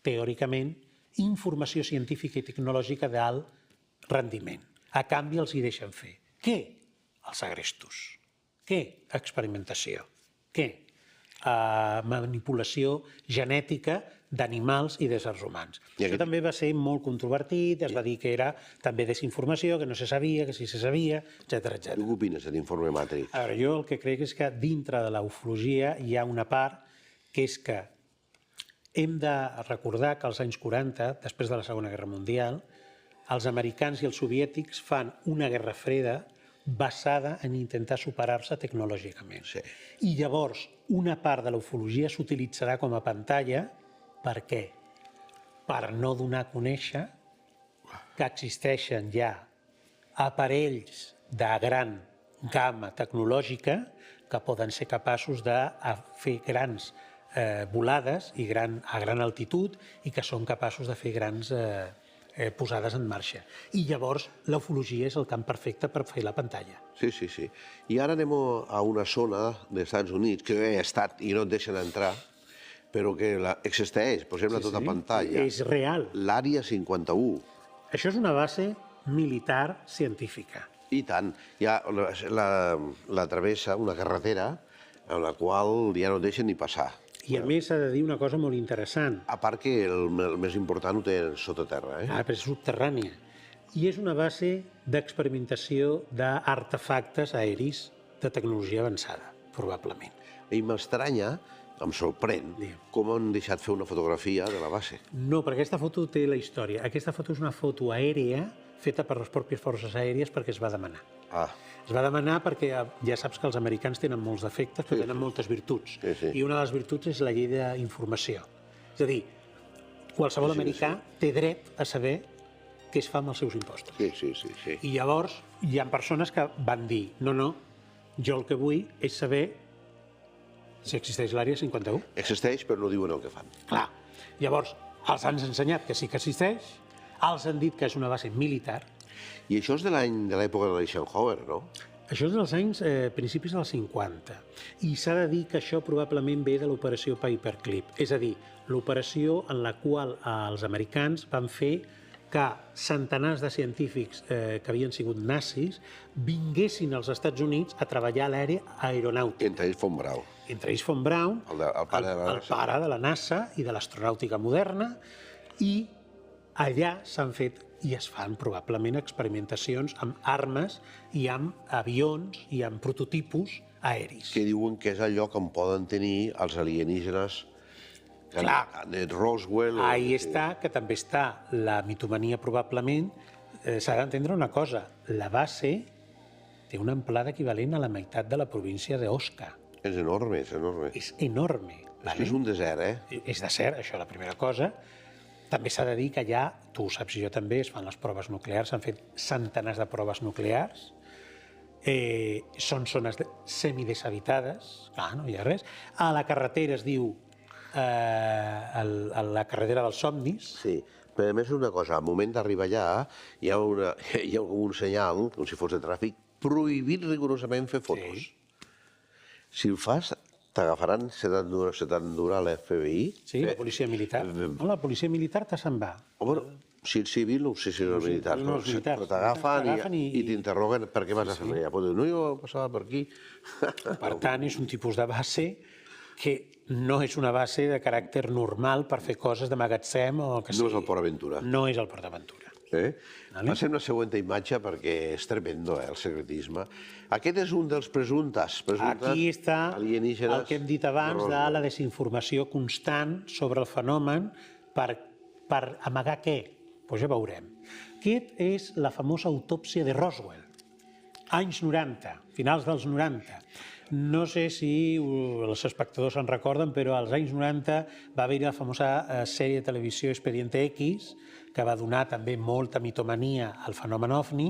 teòricament, informació científica i tecnològica d'alt rendiment. A canvi els hi deixen fer. Què? Els segrestos. Què? Experimentació. Què? Manipulació genètica d'animals i d'éssers humans. Això també va ser molt controvertit, es va dir que era també desinformació, que no se sabia, que sí se sabia, etc. Tu què opines de l'informe Matrix? A veure, jo el que crec és que dintre de la ufologia hi ha una part que és que hem de recordar que als anys 40, després de la Segona Guerra Mundial, els americans i els soviètics fan una guerra freda basada en intentar superar-se tecnològicament. Sí. I llavors una part de la ufologia s'utilitzarà com a pantalla. Per què? Per no donar a conèixer que existeixen ja aparells de gran gamma tecnològica que poden ser capaços de fer grans volades a gran altitud i que són capaços de fer grans posades en marxa. I llavors la ufologia és el camp perfecte per fer la pantalla. Sí, sí, sí. I ara anem a una zona dels Estats Units que he estat i no et deixen entrar, però que existeix, posem-la tota pantalla. És real. L'Àrea 51. Això és una base militar científica. I tant. Hi ha la travessa, una carretera, en la qual ja no et deixen ni passar. I a més s'ha de dir una cosa molt interessant. A part que el més important ho té sota terra. Però és subterrània. I és una base d'experimentació d'artefactes aeris de tecnologia avançada, probablement. I m'estranya, em sorprèn, com han deixat fer una fotografia de la base. No, perquè aquesta foto té la història. Aquesta foto és una foto aèria feta per les pròpies forces aèries perquè es va demanar. Es va demanar perquè ja saps que els americans tenen molts defectes, però tenen moltes virtuts. I una de les virtuts és la llei d'informació. És a dir, qualsevol americà té dret a saber què es fa amb els seus impostos. Sí. I llavors hi ha persones que van dir no, jo el que vull és saber si existeix l'Àrea 51. Existeix, però no diuen el que fan. Clar. Llavors, els han ensenyat que sí que existeix, els han dit que és una base militar. I això és de l'època de l'Eisenhower, no? Això és dels anys principis dels 50. I s'ha de dir que això probablement ve de l'operació Paperclip. És a dir, l'operació en la qual els americans van fer que centenars de científics que havien sigut nazis vinguessin als Estats Units a treballar a l'àrea aeronàutica. Entre ells Von Braun. Entre ells Von Braun, el pare de la NASA i de l'astronàutica moderna, i allà s'han fet i es fan probablement experimentacions amb armes i amb avions i amb prototipus aeris. Que diuen que és el lloc on poden tenir els alienígenes. Clar. Roswell. Ahí està, que també està la mitomania probablement. S'ha d'entendre una cosa, la base té una amplada equivalent a la meitat de la província d'Osca. És enorme, és enorme. És enorme. És que és un desert, És desert, això la primera cosa. També s'ha de dir que allà, tu ho saps i jo també, es fan les proves nuclears, s'han fet centenars de proves nuclears, són zones semideshabitades, clar, no hi ha res. A la carretera es diu la carretera dels somnis. Sí, però a més una cosa, al moment d'arribar allà hi ha un senyal, com si fos de tràfic, prohibit rigorosament fer fotos. Si ho fas, t'agafaran, se t'endurà l'FBI. Sí, la policia militar. No, la policia militar se'n va. Si el civil, no sé si és el militar, però t'agafen i t'interroguen per què vas a fer allà. Però no, jo passava per aquí. Per tant, és un tipus de base que no és una base de caràcter normal per fer coses de magatzem o el que sigui. No és el Port Aventura. No és el Port Aventura. Passem la següent imatge perquè és tremendo, el secretisme. Aquest és un dels presumptes Aquí està alienígenes. el que hem dit abans de la desinformació constant sobre el fenomen per amagar què? Doncs ja veurem. Aquest és la famosa autòpsia de Roswell. Anys 90, finals dels 90. No sé si els espectadors se'n recorden, però als anys 90 va haver-hi la famosa sèrie de televisió Expediente X, que va donar també molta mitomania al fenomen OVNI,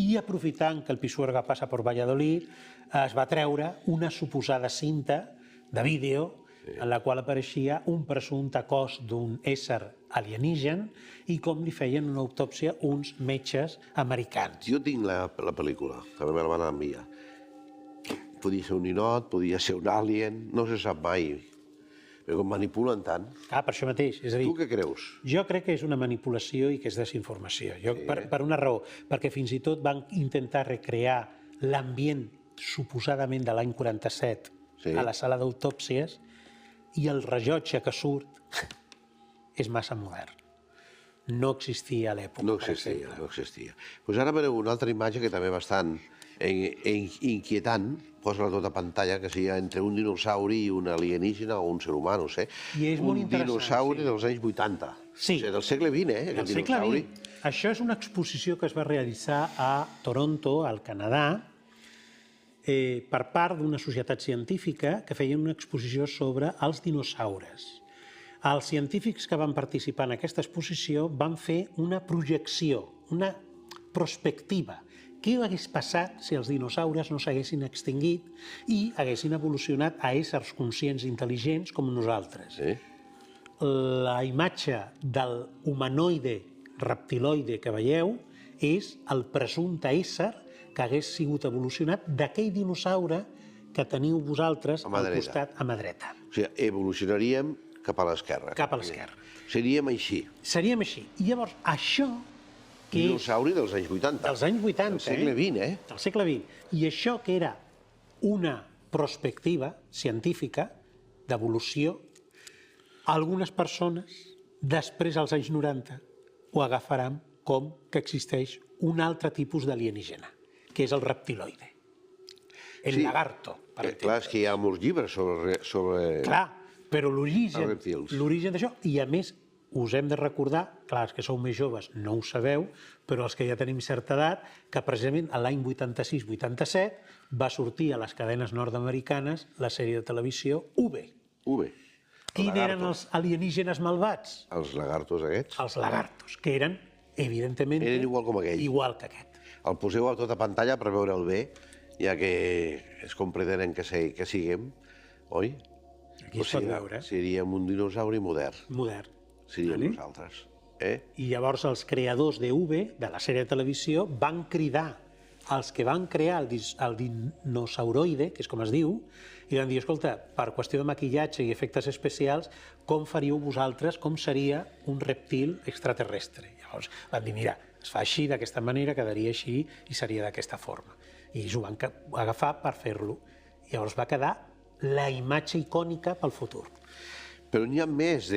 i aprofitant que el Pisuerga passa per Valladolid, es va treure una suposada cinta de vídeo en la qual apareixia un presumpte cos d'un ésser alienígen i com li feien una autòpsia uns metges americans. Jo tinc la pel·lícula, també me la van enviar. Podia ser un ninot, podia ser un alien, no se sap mai. Però com manipulen tant... Per això mateix. És a dir, tu què creus? Jo crec que és una manipulació i que és desinformació. Per una raó, perquè fins i tot van intentar recrear l'ambient suposadament de l'any 47 a la sala d'autòpsies i el rellotge que surt és massa modern. No existia a l'època. No existia. Doncs ara veureu una altra imatge que també bastant inquietant, posa-la tota pantalla, que sigui entre un dinosauri i un alienígena o un ser humà, no sé. I és molt interessant. Un dinosauri dels anys 80. Sí. Del segle XX, del segle XX. Això és una exposició que es va realitzar a Toronto, al Canadà, per part d'una societat científica que feia una exposició sobre els dinosaures. Els científics que van participar en aquesta exposició van fer una projecció, una prospectiva. Què hagués passat si els dinosaures no s'haguessin extingit i haguessin evolucionat a éssers conscients i intel·ligents com nosaltres? La imatge del humanoide reptiloide que veieu és el presumpte ésser que hagués sigut evolucionat d'aquell dinosaure que teniu vosaltres A mà al dreta. costat a mà dreta. O sigui, evolucionaríem cap a l'esquerra. Cap a l'esquerra. Seríem així. Seríem així. I llavors, això, que és Dinosauri dels anys 80. dels anys 80, Del segle XX, del segle XX, i això que era una prospectiva científica d'evolució, algunes persones, després als anys 90, ho agafaran com que existeix un altre tipus d'alienígena, que és el reptiloide. El Sí. lagarto, per entendre. Clar, és que hi ha molts llibres sobre... Clar, però Els reptils. l'origen d'això, i a més us hem de recordar, clar, els que sou més joves no ho sabeu, però els que ja tenim certa edat, que precisament l'any 86-87 va sortir a les cadenes nord-americanes la sèrie de televisió UV. UV. Quins eren els alienígenes malvats? Els lagartos aquests. Els lagartos, que eren, evidentment... Eren igual com aquell. Igual que aquest. El poseu a tota pantalla per veure'l bé, ja que és com pretenen que siguem, oi? Aquí es pot veure. Seríem un dinosauri modern. Modern. Seríem Vale. nosaltres. I llavors els creadors d'UV, de la sèrie de televisió, van cridar als que van crear el dinosauroide, que és com es diu, i van dir, escolta, per qüestió de maquillatge i efectes especials, com faríeu vosaltres, com seria un reptil extraterrestre? Llavors van dir, mira, es fa així, d'aquesta manera, quedaria així i seria d'aquesta forma. I ells ho van agafar per fer-lo. Llavors va quedar la imatge icònica pel futur. Però n'hi ha més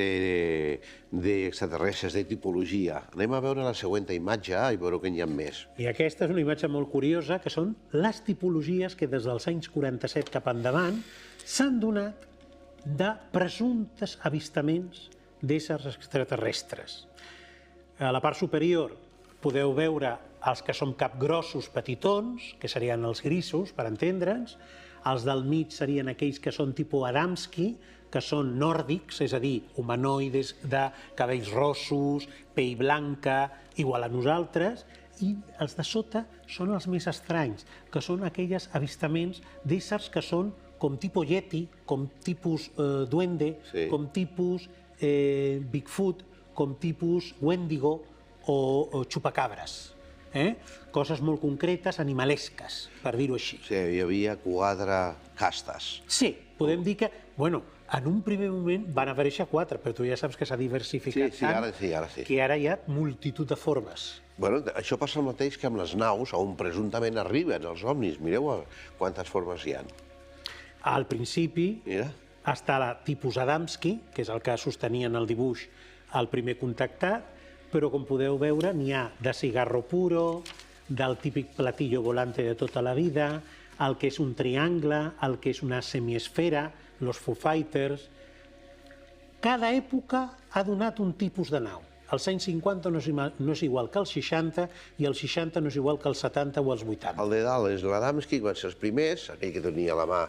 d'extraterrestres, de tipologia. Anem a veure la següent imatge i veureu que n'hi ha més. I aquesta és una imatge molt curiosa, que són les tipologies que des dels anys 47 cap endavant s'han donat de presumptes avistaments d'éssers extraterrestres. A la part superior podeu veure els que som capgrossos petitons, que serien els grisos, per entendre'ns. Els del mig serien aquells que són tipus Adamski, que són nòrdics, és a dir, humanoides de cabells rossos, pell blanca, igual a nosaltres, i els de sota són els més estranys, que són aquells avistaments d'éssers que són com tipus Yeti, com tipus Duende, Sí. com tipus Bigfoot, com tipus Wendigo o Chupacabres. Coses molt concretes, animalesques, per dir-ho així. O sigui, hi havia 4 castes. Sí, podem dir que, bueno, en un primer moment van aparèixer 4, però tu ja saps que s'ha diversificat Sí, ara sí. que ara hi ha multitud de formes. Bueno, això passa el mateix que amb les naus, on presumptament arriben els ovnis. Mireu quantes formes hi ha. Al principi Mira. està la tipus Adamski, que és el que sostenia en el dibuix el primer contactat, però com podeu veure n'hi ha de cigarro puro, del típic platillo volante de tota la vida, el que és un triangle, el que és una semiesfera, los Foo Fighters. Cada època ha donat un tipus de nau. Els anys 50 no és igual que els 60 i els 60 no és igual que els 70 o els 80. El de dalt és l'Adamski, que van ser els primers, aquell que tenia a la mà,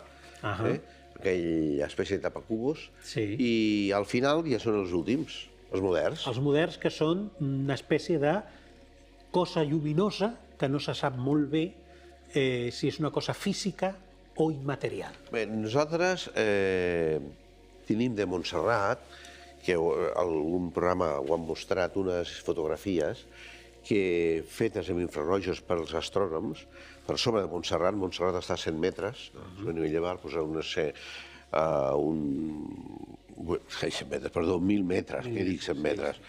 aquella espècie de tapacubos, Sí. i al final ja són els últims, els moderns. Els moderns, que són una espècie de cosa lluminosa que no se sap molt bé si és una cosa física o immaterial. Bé, nosaltres tenim de Montserrat, que algun programa ho han mostrat, unes fotografies que fetes amb infrarrojos pels astrònoms, per sobre de Montserrat. Montserrat està a 100 metres, a nivell de mar, perdó, 1.000 metres, què dic 100 metres?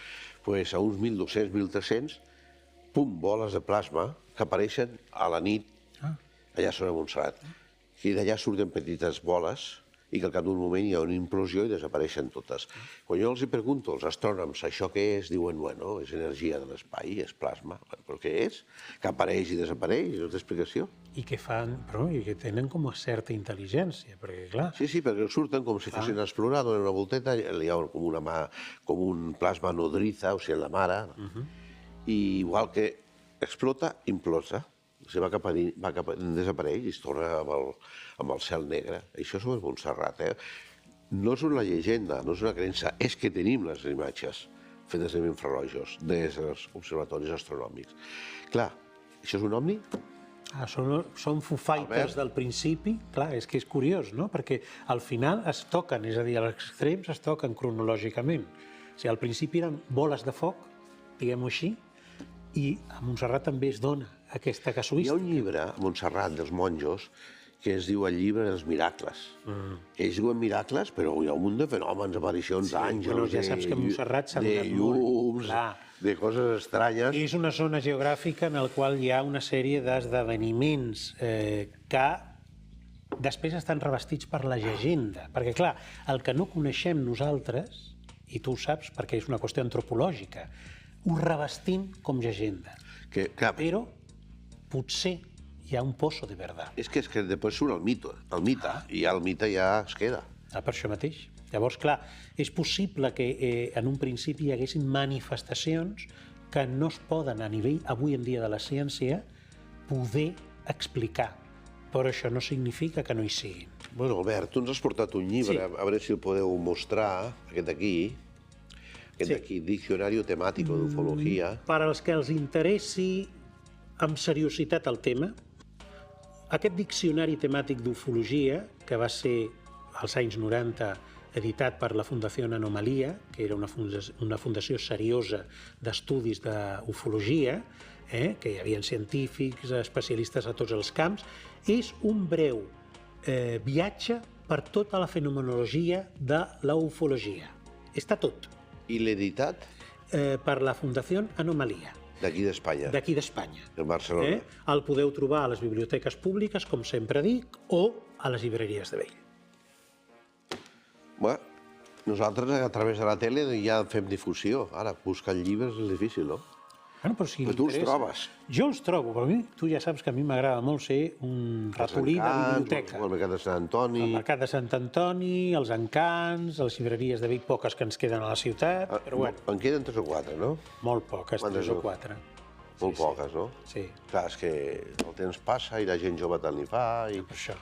Pues a uns 1.200, 1.300, pum, boles de plasma que apareixen a la nit allà sobre Montserrat. I d'allà surten petites boles i que al cap d'un moment hi ha una implosió i desapareixen totes. Quan jo els hi pregunto als astrònoms això què és, diuen, bueno, és energia de l'espai, és plasma. Però què és? Que apareix i desapareix, no té explicació. I que fan, però, i que tenen com a certa intel·ligència, perquè clar, Sí, perquè surten com si fossin a explorar, donen una volteta, hi ha com una mà, com un plasma nodriza, o sigui, la mare, i igual que explota, implosa. O sigui, desapareix i es torna amb el cel negre. Això és Montserrat, No és una llegenda, no és una creença, és que tenim les imatges fetes amb infrarrojos des dels observatoris astronòmics. Clar, això és un ovni? són Foo Fighters del principi, clar, és que és curiós, no? Perquè al final es toquen, és a dir, als extrems es toquen cronològicament. O sigui, al principi eren boles de foc diguem-ho així, i a Montserrat també es dona aquesta Hi ha casuística. un llibre a Montserrat dels monjos que es diu el llibre dels miracles. Ells diuen miracles, però hi ha un munt de fenòmens, aparicions d'àngels, bueno, ja saps que a Montserrat s'ha de donat molt. llums, Clar. de coses estranyes. És una zona geogràfica en la qual hi ha una sèrie d'esdeveniments que després estan revestits per la llegenda. Perquè, clar, el que no coneixem nosaltres, i tu ho saps perquè és una qüestió antropològica, ho revestim com llegenda. Que, clar, Però potser hi ha un pozo de verdad. és que després surt el mite, i el mite ja es queda. Per això mateix. Llavors, clar, és possible que en un principi hi haguessin manifestacions que no es poden, a nivell avui en dia de la ciència, poder explicar. Però això no significa que no hi siguin. Bueno, Albert, tu ens has portat un llibre, Sí. a veure si el podeu mostrar, aquest d'aquí, Diccionario Temático d'Ufologia. Per als que els interessi amb seriositat el tema, aquest diccionari temàtic d'ufologia, que va ser als anys 90 editat per la Fundació Anomalia, que era una fundació seriosa d'estudis d'ufologia, que hi havia científics, especialistes a tots els camps, és un breu viatge per tota la fenomenologia de la ufologia. Està tot. I l'editat Per la Fundació Anomalia, d'aquí d'Espanya, d'aquí d'Espanya. de Barcelona. El podeu trobar a les biblioteques públiques, com sempre dic, o a les llibreries de vell. Bé, nosaltres a través de la tele ja fem difusió. Ara, buscar llibres és difícil, no? Bueno, però si Però tu els interessa- trobes. Jo els trobo, però a mi, tu ja saps que a mi m'agrada molt ser un ratolí de biblioteca. El Mercat de Sant Antoni. El Mercat de Sant Antoni, els Encants, les llibreries de Vic, poques que ens queden a la ciutat, però bueno, En queden 3 o 4, no? molt poques, Quantes 3 o no? 4. Molt poques, no? Sí, Clar, és que el temps passa i la gent jove tant li fa, per això.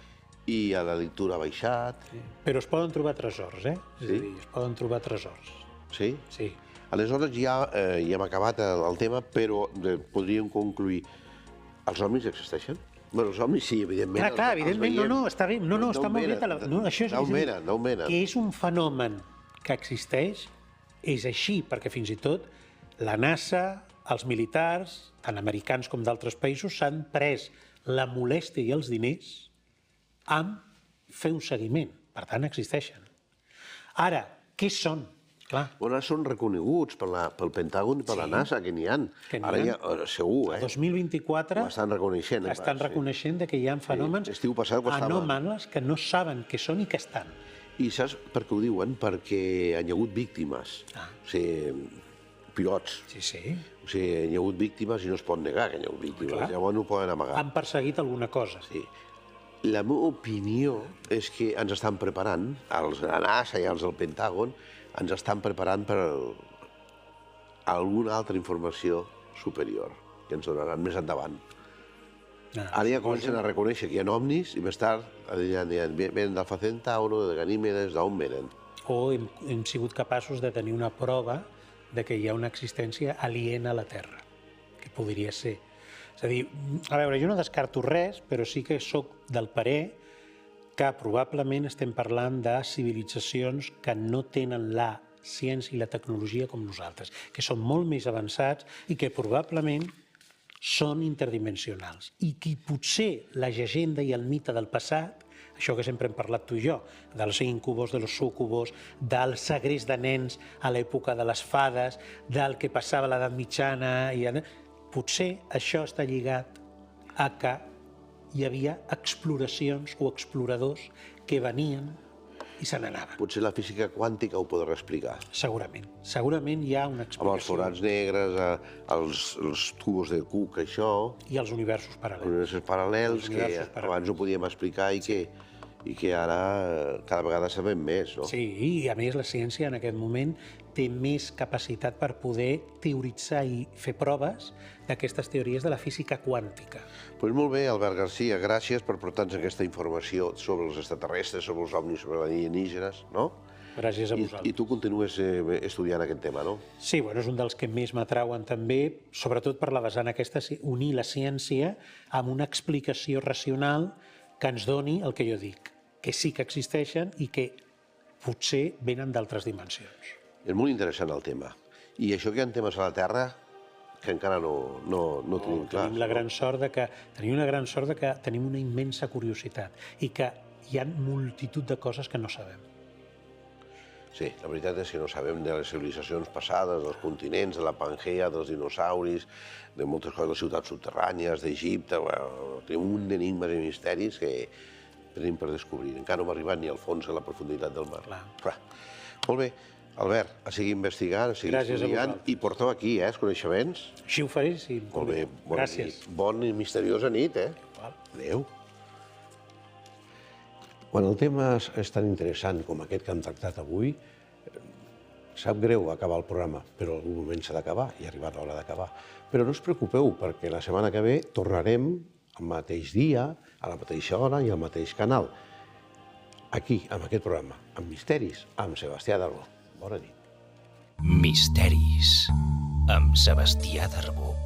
i a la lectura ha baixat. Però es poden trobar tresors, És Sí? a dir, es poden trobar tresors. Sí? Sí. Aleshores ja hem acabat el tema, però podríem concluir. Els ovnis existeixen? Bé, els ovnis sí, evidentment. Clar, els evidentment, veiem. no, està bé, no, està molt bé. venen? No, això és, D'on és a dir, venen? D'on venen? que és un fenomen que existeix, és així, perquè fins i tot la NASA, els militars, tant americans com d'altres països, s'han pres la molèstia i els diners amb fer un seguiment. Per tant, existeixen. Ara, què són? Clar, Bueno, són reconeguts pel Pentàgon i per la NASA, que n'hi ha. Que n'hi Ara ha. ja, segur, el 2024 Ho estan reconeixent. estan reconeixent que hi ha fenòmens L'estiu passat ho estaven. anòmals que no saben què són i què estan. I saps per què ho diuen? Perquè hi ha hagut víctimes. O sigui, pilots. Sí, sí. O sigui, hi ha hagut víctimes i no es pot negar que hi ha hagut víctimes. Clar. Llavors no ho poden amagar. Han perseguit alguna cosa. Sí. La meva opinió és que ens estan preparant, els de la NASA i els del Pentàgon, ens estan preparant per alguna altra informació superior que ens donaran més endavant. Ara ja comencen a reconèixer que hi ha ovnis i més tard diran, venen d'Alfa Centauro, de Ganímedes, d'on venen? O hem sigut capaços de tenir una prova de que hi ha una existència aliena a la Terra, que podria ser. És a dir, a veure, jo no descarto res, però sí que sóc del parer que probablement estem parlant de civilitzacions que no tenen la ciència i la tecnologia com nosaltres, que són molt més avançats i que probablement són interdimensionals. I qui potser la llegenda i el mite del passat, això que sempre hem parlat tu i jo, dels íncubos, de los súcubos, del segrest de nens a l'època de les fades, del que passava a l'edat mitjana, potser això està lligat a que hi havia exploracions o exploradors que venien i se n'anaven. Potser la física quàntica ho podrà explicar. Segurament. Segurament hi ha una Amb els explicació. forats negres, els tubos de Cook, això, I els universos paral·lels. universos paral·lels, Els que universos paral·lels. abans no podíem explicar i que ara cada vegada sabem més, no? Sí, i a més la ciència en aquest moment té més capacitat per poder teoritzar i fer proves d'aquestes teories de la física quàntica. Doncs molt bé, Albert Garcia, gràcies per portar-nos aquesta informació sobre els extraterrestres, sobre els ovnis, sobre els alienígenes, no? Gràcies a I vosaltres. tu continues estudiant aquest tema, no? Sí, bueno, és un dels que més m'atrauen també, sobretot per la vessant aquesta, unir la ciència amb una explicació racional que ens doni el que jo dic, que sí que existeixen i que potser venen d'altres dimensions. És molt interessant el tema. I això que hi ha temes a la Terra que encara no tenim clar. Tenim una gran sort de que tenim una immensa curiositat i que hi ha multitud de coses que no sabem. Sí, la veritat és que no sabem de les civilitzacions passades, dels continents, de la Pangea, dels dinosauris, de moltes coses, de ciutats subterrànies, d'Egipte... Tenim un d'enigmes i misteris que tenim per descobrir. Encara no hem arribat ni al fons, a la profunditat del mar. Clar. Molt bé. Albert, a seguir investigant, a seguir estudiant, i porteu aquí, els coneixements. Així ho faré, sí. Molt bé. Gràcies. Bona i misteriosa nit, Adéu. Quan el tema és tan interessant com aquest que hem tractat avui, sap greu acabar el programa, però en algun moment s'ha d'acabar i ha arribat l'hora d'acabar. Però no us preocupeu, perquè la setmana que ve tornarem al mateix dia, a la mateixa hora i al mateix canal. Aquí, amb aquest programa, amb Misteris, amb Sebastià Darbó. Bona nit. Misteris, amb Sebastià Darbó.